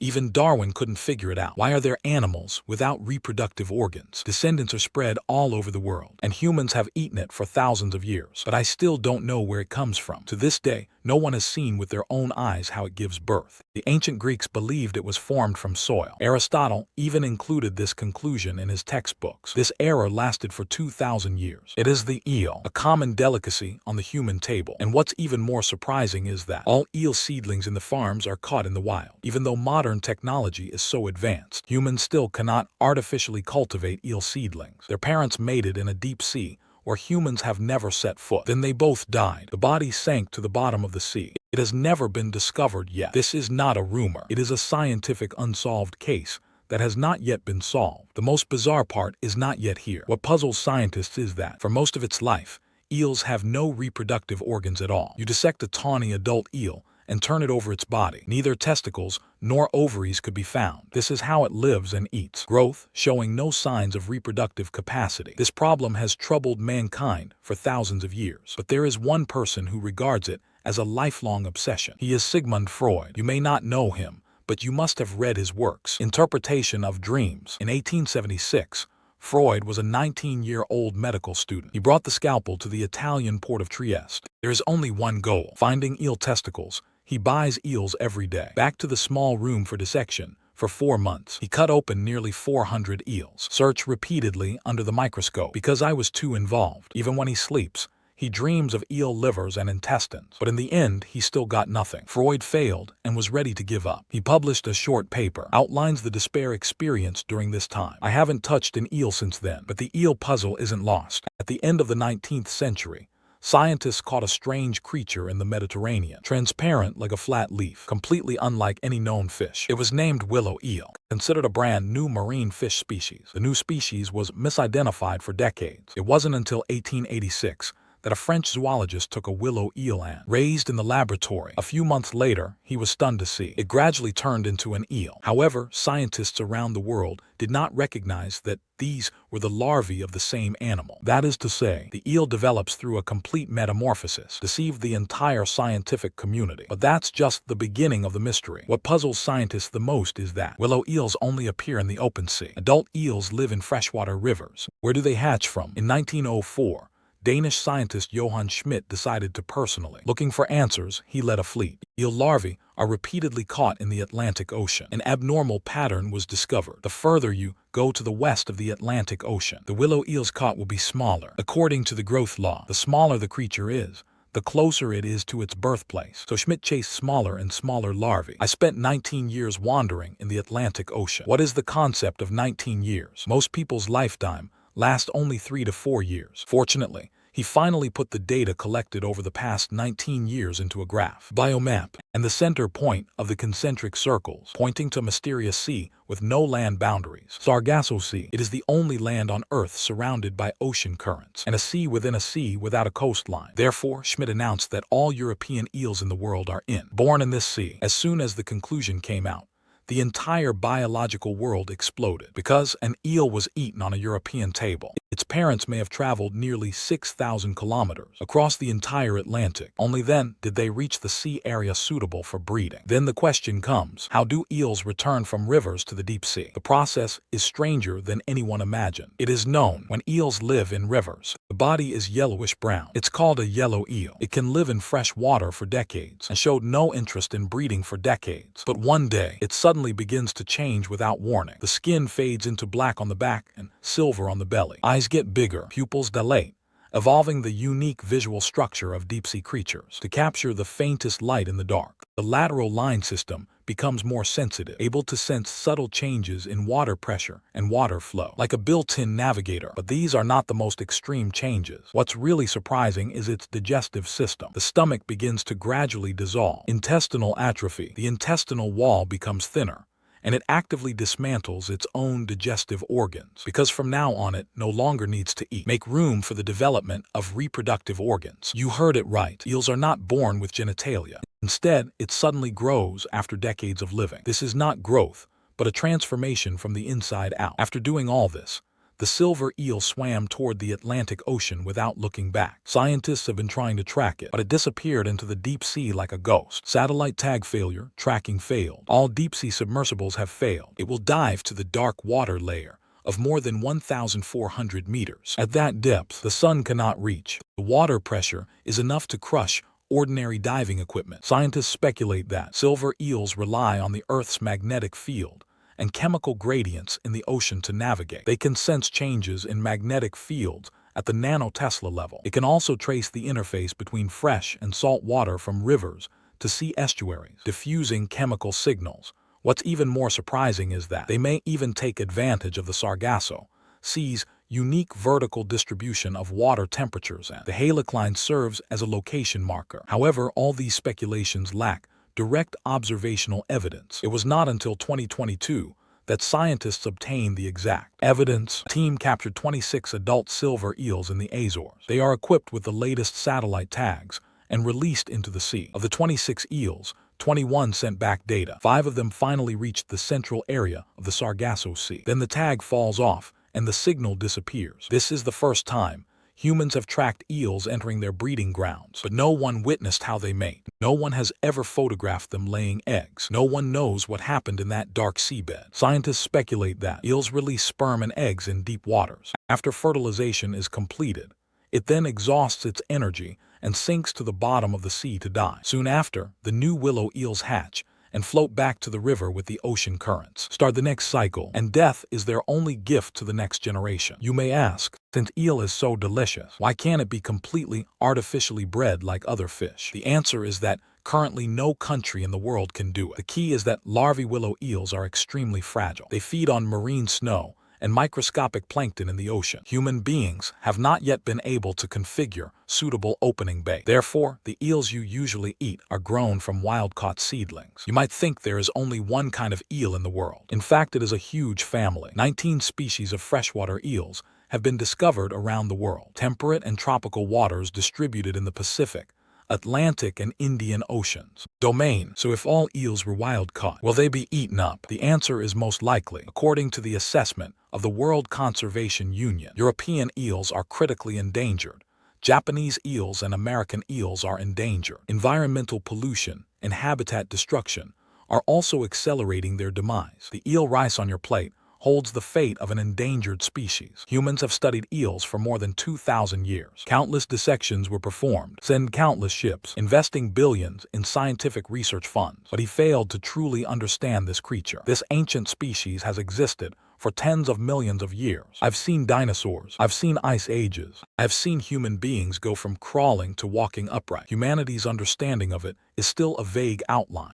Even Darwin couldn't figure it out. Why are there animals without reproductive organs? Descendants are spread all over the world, and humans have eaten it for thousands of years. But I still don't know where it comes from. To this day, no one has seen with their own eyes how it gives birth. The ancient Greeks believed it was formed from soil. Aristotle even included this conclusion in his textbooks. This era lasted for 2,000 years. It is the eel, a common delicacy on the human table. And what's even more surprising is that all eel seedlings in the farms are caught in the wild. Even though modern technology is so advanced, humans still cannot artificially cultivate eel seedlings. Their parents mated in a deep sea where humans have never set foot. Then they both died. The body sank to the bottom of the sea. It has never been discovered yet. This is not a rumor. It is a scientific unsolved case that has not yet been solved. The most bizarre part is not yet here. What puzzles scientists is that, for most of its life, eels have no reproductive organs at all. You dissect a tawny adult eel and turn it over its body. Neither testicles nor ovaries could be found. This is how it lives and eats. Growth, showing no signs of reproductive capacity. This problem has troubled mankind for thousands of years. But there is one person who regards it as a lifelong obsession. He is Sigmund Freud. You may not know him, but you must have read his works. Interpretation of Dreams. In 1876, Freud was a 19-year-old medical student. He brought the scalpel to the Italian port of Trieste. There is only one goal: finding eel testicles. He buys eels every day. Back to the small room for dissection. For 4 months, he cut open nearly 400 eels. Search repeatedly under the microscope because I was too involved. Even when he sleeps, he dreams of eel livers and intestines. But in the end, he still got nothing. Freud failed and was ready to give up. He published a short paper, outlines the despair experienced during this time. I haven't touched an eel since then, but the eel puzzle isn't lost. At the end of the 19th century, scientists caught a strange creature in the Mediterranean, transparent like a flat leaf, completely unlike any known fish. It was named willow eel, considered a brand new marine fish species. The new species was misidentified for decades. It wasn't until 1886 that a French zoologist took a willow eel and raised in the laboratory. A few months later, he was stunned to see it gradually turned into an eel. However, scientists around the world did not recognize that these were the larvae of the same animal. That is to say, the eel develops through a complete metamorphosis, deceived the entire scientific community. But that's just the beginning of the mystery. What puzzles scientists the most is that willow eels only appear in the open sea. Adult eels live in freshwater rivers. Where do they hatch from? In 1904, Danish scientist Johan Schmidt decided to personally. Looking for answers, he led a fleet. Eel larvae are repeatedly caught in the Atlantic Ocean. An abnormal pattern was discovered. The further you go to the west of the Atlantic Ocean, the willow eels caught will be smaller. According to the growth law, the smaller the creature is, the closer it is to its birthplace. So Schmidt chased smaller and smaller larvae. I spent 19 years wandering in the Atlantic Ocean. What is the concept of 19 years? Most people's lifetime lasts only 3 to 4 years. Fortunately, he finally put the data collected over the past 19 years into a graph, biomap, and the center point of the concentric circles, pointing to a mysterious sea with no land boundaries. Sargasso Sea. It is the only land on Earth surrounded by ocean currents, and a sea within a sea without a coastline. Therefore, Schmidt announced that all European eels in the world are born in this sea. As soon as the conclusion came out, the entire biological world exploded because an eel was eaten on a European table. Its parents may have traveled nearly 6,000 kilometers across the entire Atlantic. Only then did they reach the sea area suitable for breeding. Then the question comes, how do eels return from rivers to the deep sea? The process is stranger than anyone imagined. It is known when eels live in rivers, the body is yellowish-brown. It's called a yellow eel. It can live in fresh water for decades and showed no interest in breeding for decades. But one day, it suddenly begins to change without warning. The skin fades into black on the back and silver on the belly. Eyes get bigger, pupils dilate, evolving the unique visual structure of deep-sea creatures to capture the faintest light in the dark. The lateral line system becomes more sensitive, able to sense subtle changes in water pressure and water flow, like a built-in navigator. But these are not the most extreme changes. What's really surprising is its digestive system. The stomach begins to gradually dissolve. Intestinal atrophy. The intestinal wall becomes thinner, and it actively dismantles its own digestive organs, because from now on it no longer needs to eat. Make room for the development of reproductive organs. You heard it right. Eels are not born with genitalia. Instead, it suddenly grows after decades of living. This is not growth, but a transformation from the inside out. After doing all this, The silver eel swam toward the Atlantic Ocean without looking back. Scientists have been trying to track it, but it disappeared into the deep sea like a ghost. Satellite tag failure, tracking failed. All deep-sea submersibles have failed. It will dive to the dark water layer of more than 1,400 meters. At that depth, the sun cannot reach. The water pressure is enough to crush ordinary diving equipment. Scientists speculate that silver eels rely on the Earth's magnetic field and chemical gradients in the ocean to navigate. They can sense changes in magnetic fields at the nanotesla level. It can also trace the interface between fresh and salt water from rivers to sea estuaries, diffusing chemical signals. What's even more surprising is that they may even take advantage of the Sargasso Sea's unique vertical distribution of water temperatures, and the halicline serves as a location marker. However, all these speculations lack direct observational evidence. It was not until 2022 that scientists obtained the exact evidence. A team captured 26 adult silver eels in the Azores. They are equipped with the latest satellite tags and released into the sea. Of the 26 eels, 21 sent back data. 5 of them finally reached the central area of the Sargasso Sea. Then the tag falls off and the signal disappears. This is the first time humans have tracked eels entering their breeding grounds, but no one witnessed how they mate. No one has ever photographed them laying eggs. No one knows what happened in that dark seabed. Scientists speculate that eels release sperm and eggs in deep waters. After fertilization is completed, it then exhausts its energy and sinks to the bottom of the sea to die. Soon after, the new willow eels hatch and float back to the river with the ocean currents. Start the next cycle, and death is their only gift to the next generation. You may ask, since eel is so delicious, why can't it be completely artificially bred like other fish? The answer is that currently no country in the world can do it. The key is that larvae willow eels are extremely fragile. They feed on marine snow and microscopic plankton in the ocean. Human beings have not yet been able to configure suitable opening bait. Therefore, the eels you usually eat are grown from wild-caught seedlings. You might think there is only one kind of eel in the world. In fact, it is a huge family. 19 species of freshwater eels have been discovered around the world. Temperate and tropical waters distributed in the Pacific, Atlantic, and Indian Oceans. Domain. So if all eels were wild-caught, will they be eaten up? The answer is most likely. According to the assessment of the World Conservation Union, European eels are critically endangered. Japanese eels and American eels are endangered. Environmental pollution and habitat destruction are also accelerating their demise. The eel rice on your plate holds the fate of an endangered species. Humans have studied eels for more than 2,000 years. Countless dissections were performed, sent countless ships, investing billions in scientific research funds. But he failed to truly understand this creature. This ancient species has existed for tens of millions of years. I've seen dinosaurs. I've seen ice ages. I've seen human beings go from crawling to walking upright. Humanity's understanding of it is still a vague outline.